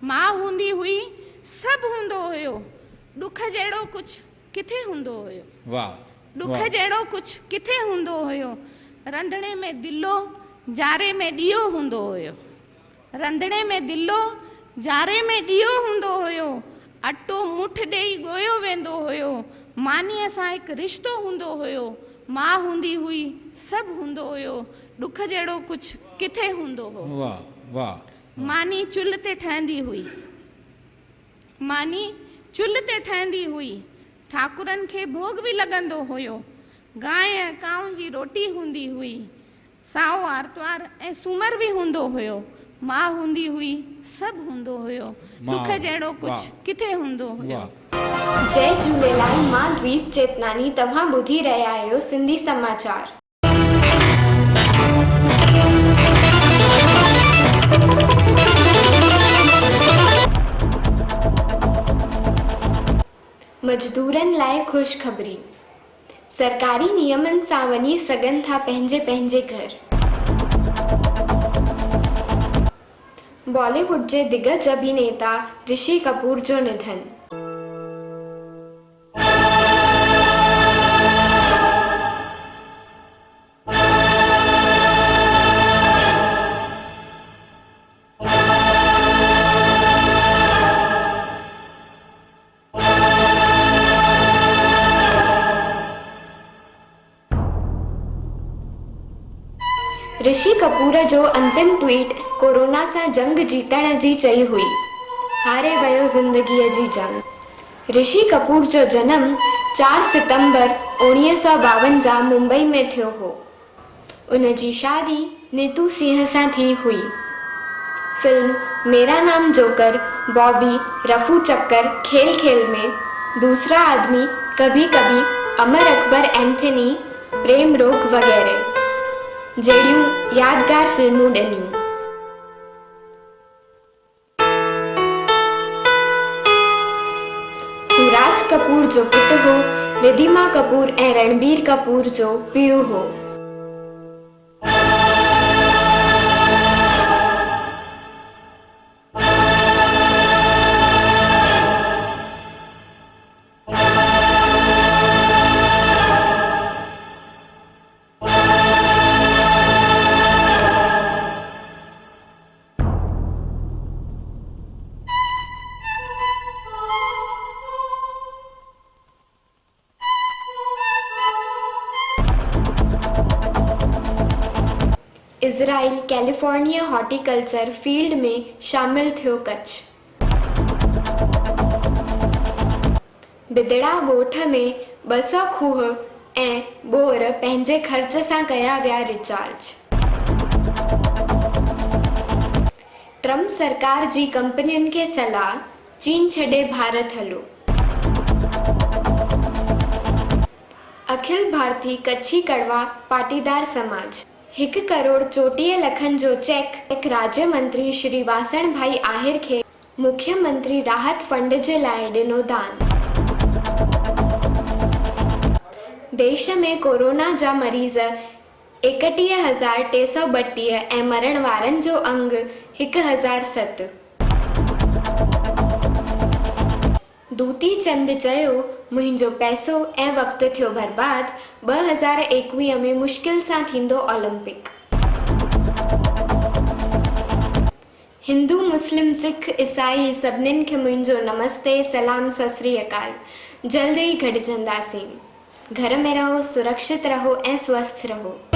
मां हूंदी हुई सभु हूंदो हुयो, ॾुख जहिड़ो कुझु किथे हूंदो हुयो। वाह ॾुख जहिड़ो कुझु किथे हूंदो हुयो। रंधिणे में दिलो जारे में ॾियो हूंदो हुयो। रंधिणे में दिलो जारे में ॾियो हूंदो हुयो। अटो मुठ ॾेई ॻोयो वेंदो हुयो। मानीअ सां हिकु रिश्तो हूंदो हुयो। मां हूंदी हुई सभु हूंदो हुयो, ॾुख जहिड़ो कुझु किथे हूंदो हो। वाह वाह। मानी चुल्ह ते ठहंदी हुई। मानी चुल्ह ते ठहंदी हुई। ठाकुरनि खे भोग बि लॻंदो हुयो। गांइ ऐं कांव जी रोटी हूंदी हुई। साओ आर्तवार ऐं सूमर बि हूंदो हुयो। मां हूंदी हुई सभु हूंदो हुयो, ॾुख जहिड़ो कुझु किथे हूंदो हुयो। जय झूलेलाल, मां द्वीप चेतनानी, तव्हां ॿुधी रहिया आहियो सिंधी समाचार। मजदूरनि लाइ ख़ुशख़बरी। सरकारी नियमनि सां वञी सघनि था पंहिंजे पंहिंजे घर। बॉलीवुड जे दिग्गज अभिनेता ऋषि कपूर जो निधन। ऋषि कपूर जो अंतिम ट्वीट कोरोना सां जंग जीतण जी चई हुई। हारे वियो ज़िंदगीअ जी जंग। ऋषि कपूर जो जनम 4 सितंबर 1952 मुंबई में थियो हो। उन जी शादी नीतू सिंह सां थी हुई। फिल्म मेरा नाम जोकर, बॉबी, रफू चक्कर, खेल खेल में, दूसरा आदमी, कभी कभी, अमर अकबर एंथनी, प्रेम रोग वग़ैरह जहिड़ियूं यादगार फिल्मूं ॾिनियूं। हू राज कपूर जो पुटु हो, रिधिमा कपूर ऐं रणबीर कपूर जो पीउ हो। इज़राइल कैलिफोर्निया हॉर्टिकल्चर फील्ड में शामिल थियो कच्छ। बिदड़ा ॻोठ में 200 खूह ऐं बोर पंहिंजे ख़र्च सां कया विया रिचार्ज। ट्रम्प सरकार जी कंपनियुनि खे सलाह, चीन छॾे भारत हलो। अखिल भारतीय कच्छी कड़वा पाटीदार समाज 1 करोड़ 34 लखनि जो चेक राज्य मंत्री श्री वासण भाई आहिर खे मुख्यमंत्री राहत फंड जे लाइ ॾिनो दान। देश में कोरोना जा मरीज़ 31,332 ऐं मरण वारनि जो अंग 1007। दूती चंद चयो, मुंहिंजो पैसो ऐं वक़्तु थियो बर्बाद। 2021 में मुश्किल सां थींदो ओलंपिक। हिंदू मुस्लिम सिख ईसाई सभिनीनि खे मुंहिंजो नमस्ते, सलाम, सत श्री अकाल। जल्द ई गॾिजंदासीं। घर में रहो, सुरक्षित रहो ऐं स्वस्थ रहो।